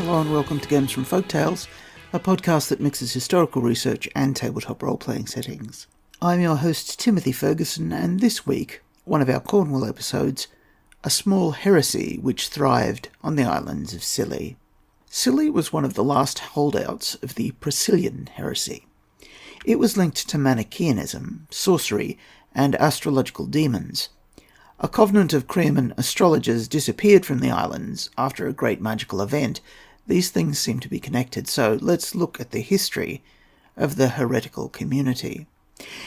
Hello and welcome to Games from Folktales, a podcast that mixes historical research and tabletop role-playing settings. I'm your host Timothy Ferguson, and this week, one of our Cornwall episodes, a small heresy which thrived on the islands of Scilly. Scilly was one of the last holdouts of the Scillion heresy. It was linked to Manichaeanism, sorcery, and astrological demons. A covenant of Cretan astrologers disappeared from the islands after a great magical event. These things seem to be connected, so let's look at the history of the heretical community.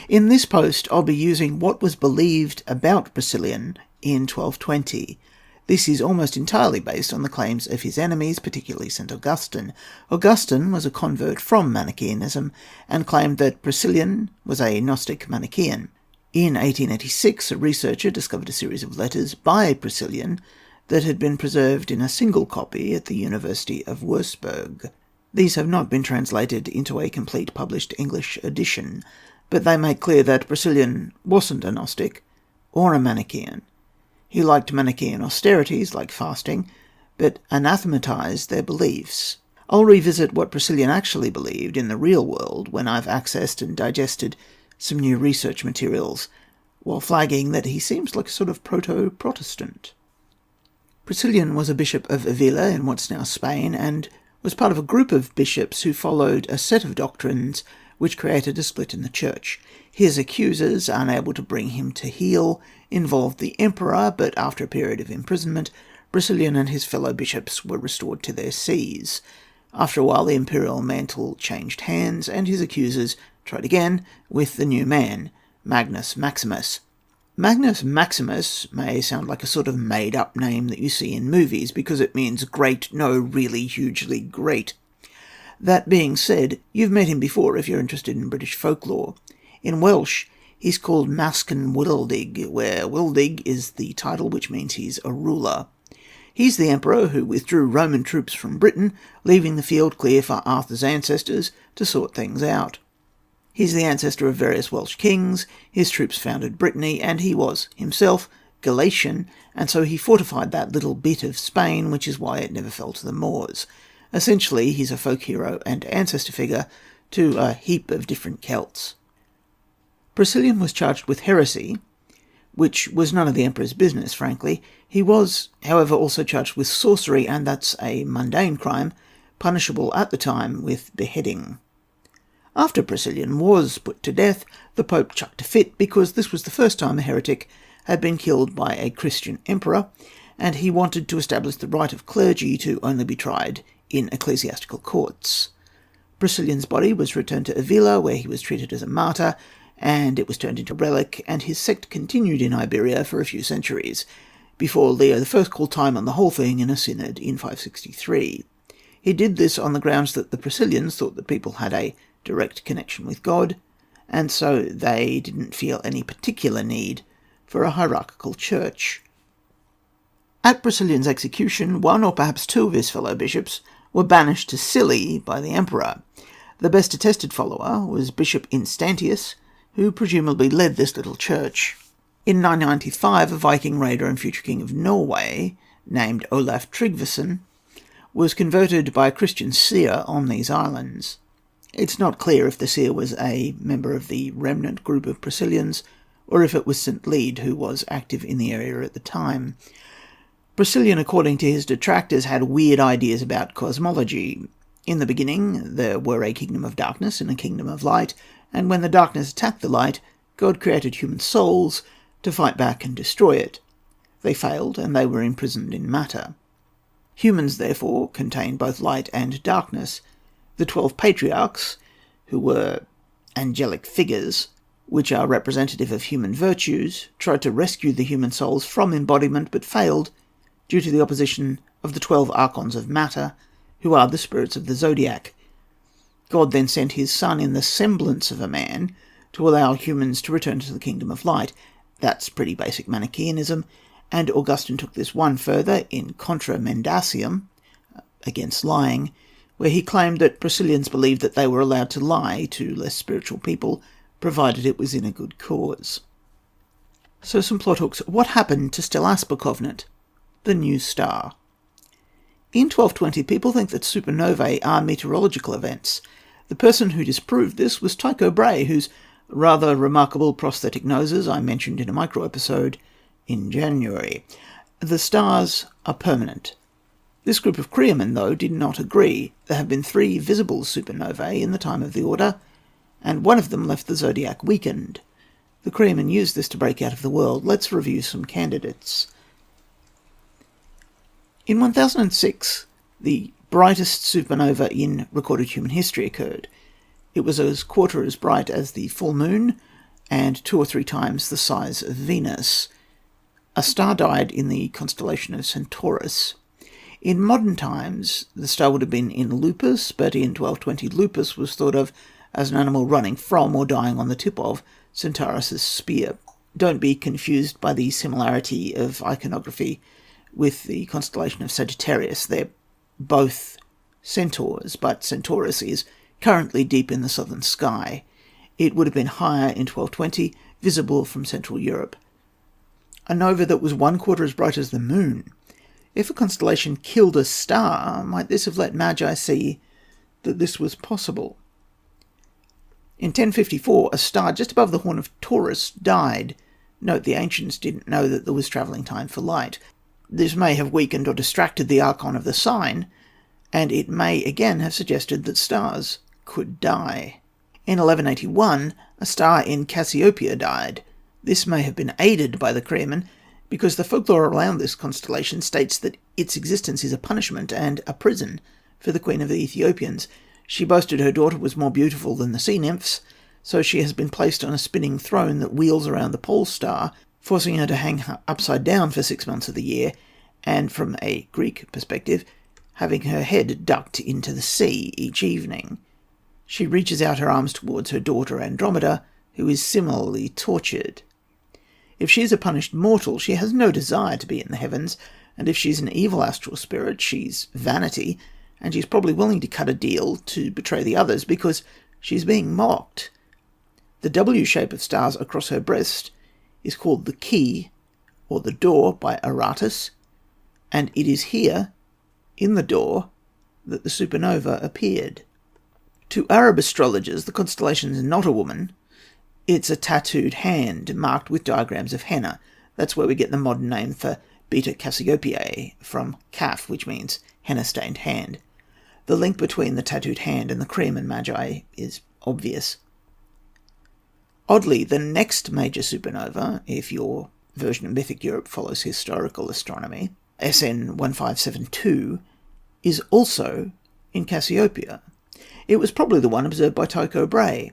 In this post, I'll be using what was believed about Scillion in 1220. This is almost entirely based on the claims of his enemies, particularly St. Augustine. Augustine was a convert from Manichaeanism and claimed that Scillion was a Gnostic Manichaean. In 1886, a researcher discovered a series of letters by Scillion that had been preserved in a single copy at the University of Würzburg. These have not been translated into a complete published English edition, but they make clear that Scillion wasn't a Gnostic or a Manichaean. He liked Manichaean austerities like fasting, but anathematized their beliefs. I'll revisit what Scillion actually believed in the real world when I've accessed and digested some new research materials, while flagging that he seems like a sort of proto-Protestant. Scillion was a bishop of Avila in what's now Spain, and was part of a group of bishops who followed a set of doctrines which created a split in the church. His accusers, unable to bring him to heel, involved the emperor, but after a period of imprisonment, Scillion and his fellow bishops were restored to their sees. After a while, the imperial mantle changed hands, and his accusers tried again with the new man, Magnus Maximus. Magnus Maximus may sound like a sort of made-up name that you see in movies because it means great, no, really hugely great. That being said, you've met him before if you're interested in British folklore. In Welsh, he's called Mascan Wildig, where Wildig is the title which means he's a ruler. He's the emperor who withdrew Roman troops from Britain, leaving the field clear for Arthur's ancestors to sort things out. He's the ancestor of various Welsh kings, his troops founded Brittany, and he was, himself, Galatian, and so he fortified that little bit of Spain, which is why it never fell to the Moors. Essentially, he's a folk hero and ancestor figure to a heap of different Celts. Scillion was charged with heresy, which was none of the emperor's business, frankly. He was, however, also charged with sorcery, and that's a mundane crime, punishable at the time with beheading. After Scillion was put to death, the Pope chucked a fit because this was the first time a heretic had been killed by a Christian emperor, and he wanted to establish the right of clergy to only be tried in ecclesiastical courts. Scillion's body was returned to Avila, where he was treated as a martyr, and it was turned into a relic, and his sect continued in Iberia for a few centuries, before Leo I called time on the whole thing in a synod in 563. He did this on the grounds that the Scillions thought that people had a direct connection with God, and so they didn't feel any particular need for a hierarchical church. At Scillion's execution, one or perhaps two of his fellow bishops were banished to Scilly by the emperor. The best attested follower was Bishop Instantius, who presumably led this little church. In 995, a Viking raider and future king of Norway, named Olaf Tryggvason, was converted by a Christian seer on these islands. It's not clear if the seer was a member of the remnant group of Scillions, or if it was St. Lead, who was active in the area at the time. Scillion, according to his detractors, had weird ideas about cosmology. In the beginning, there were a kingdom of darkness and a kingdom of light, and when the darkness attacked the light, God created human souls to fight back and destroy it. They failed, and they were imprisoned in matter. Humans, therefore, contained both light and darkness. The 12 patriarchs, who were angelic figures, which are representative of human virtues, tried to rescue the human souls from embodiment, but failed due to the opposition of the 12 archons of matter, who are the spirits of the zodiac. God then sent his son in the semblance of a man to allow humans to return to the kingdom of light. That's pretty basic Manichaeanism, and Augustine took this one further in Contra Mendacium, against lying, where he claimed that Scillions believed that they were allowed to lie to less spiritual people, provided it was in a good cause. So some plot hooks. What happened to Stellasper Covenant, the new star? In 1220, people think that supernovae are meteorological events. The person who disproved this was Tycho Brahe, whose rather remarkable prosthetic noses I mentioned in a micro-episode in January. The stars are permanent. This group of Creomen, though, did not agree. There have been 3 visible supernovae in the time of the Order, and one of them left the zodiac weakened. The Creomen used this to break out of the world. Let's review some candidates. In 1006, the brightest supernova in recorded human history occurred. It was a quarter as bright as the full moon and 2 or 3 times the size of Venus. A star died in the constellation of Centaurus. In modern times, the star would have been in Lupus, but in 1220 Lupus was thought of as an animal running from or dying on the tip of Centaurus' spear. Don't be confused by the similarity of iconography with the constellation of Sagittarius. They're both centaurs, but Centaurus is currently deep in the southern sky. It would have been higher in 1220, visible from Central Europe. A nova that was 1/4 as bright as the moon. If a constellation killed a star, might this have let Magi see that this was possible? In 1054, a star just above the Horn of Taurus died. Note, the ancients didn't know that there was travelling time for light. This may have weakened or distracted the archon of the sign, and it may again have suggested that stars could die. In 1181, a star in Cassiopeia died. This may have been aided by the Creomen, because the folklore around this constellation states that its existence is a punishment and a prison for the Queen of the Ethiopians. She boasted her daughter was more beautiful than the sea nymphs, so she has been placed on a spinning throne that wheels around the pole star, forcing her to hang upside down for 6 months of the year, and from a Greek perspective, having her head ducked into the sea each evening. She reaches out her arms towards her daughter Andromeda, who is similarly tortured. If she is a punished mortal, she has no desire to be in the heavens, and if she's an evil astral spirit, she's vanity, and she's probably willing to cut a deal to betray the others because she's being mocked. The W shape of stars across her breast is called the key, or the door, by Aratus, and it is here, in the door, that the supernova appeared. To Arab astrologers, the constellation is not a woman. It's a tattooed hand marked with diagrams of henna. That's where we get the modern name for Beta Cassiopeiae, from Kaf, which means henna-stained hand. The link between the tattooed hand and the Creomen Magi is obvious. Oddly, the next major supernova, if your version of Mythic Europe follows historical astronomy, SN 1572, is also in Cassiopeia. It was probably the one observed by Tycho Brahe.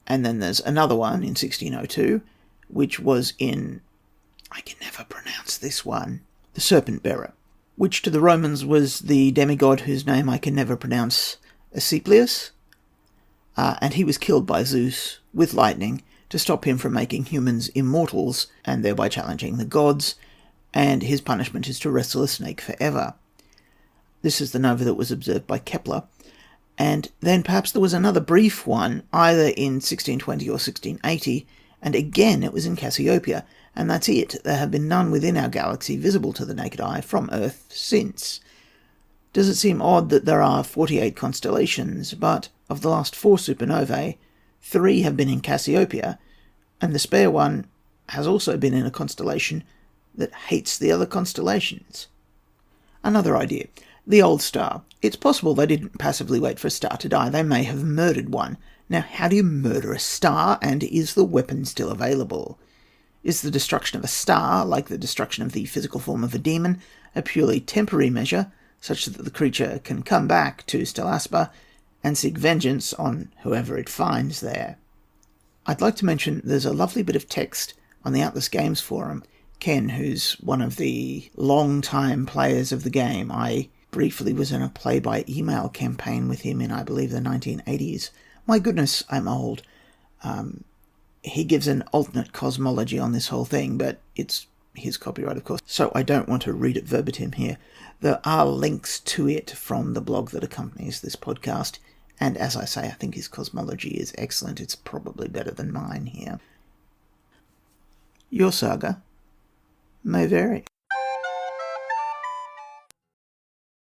And then there's another one in 1602, which was in, I can never pronounce this one, the Serpent Bearer, which to the Romans was the demigod whose name I can never pronounce, Asclepius, and he was killed by Zeus with lightning to stop him from making humans immortals and thereby challenging the gods, and his punishment is to wrestle a snake forever. This is the nova that was observed by Kepler. And then perhaps there was another brief one, either in 1620 or 1680, and again it was in Cassiopeia, and that's it. There have been none within our galaxy visible to the naked eye from Earth since. Does it seem odd that there are 48 constellations, but of the last 4 supernovae, 3 have been in Cassiopeia, and the spare one has also been in a constellation that hates the other constellations? Another idea. The old star. It's possible they didn't passively wait for a star to die. They may have murdered one. Now, how do you murder a star, and is the weapon still available? Is the destruction of a star, like the destruction of the physical form of a demon, a purely temporary measure, such that the creature can come back to Stelaspa and seek vengeance on whoever it finds there? I'd like to mention there's a lovely bit of text on the Atlas Games forum. Ken, who's one of the long-time players of the game, I briefly was in a play-by-email campaign with him in, I believe, the 1980s. My goodness, I'm old. He gives an alternate cosmology on this whole thing, but it's his copyright, of course, so I don't want to read it verbatim here. There are links to it from the blog that accompanies this podcast, and as I say, I think his cosmology is excellent. It's probably better than mine here. Your saga may vary.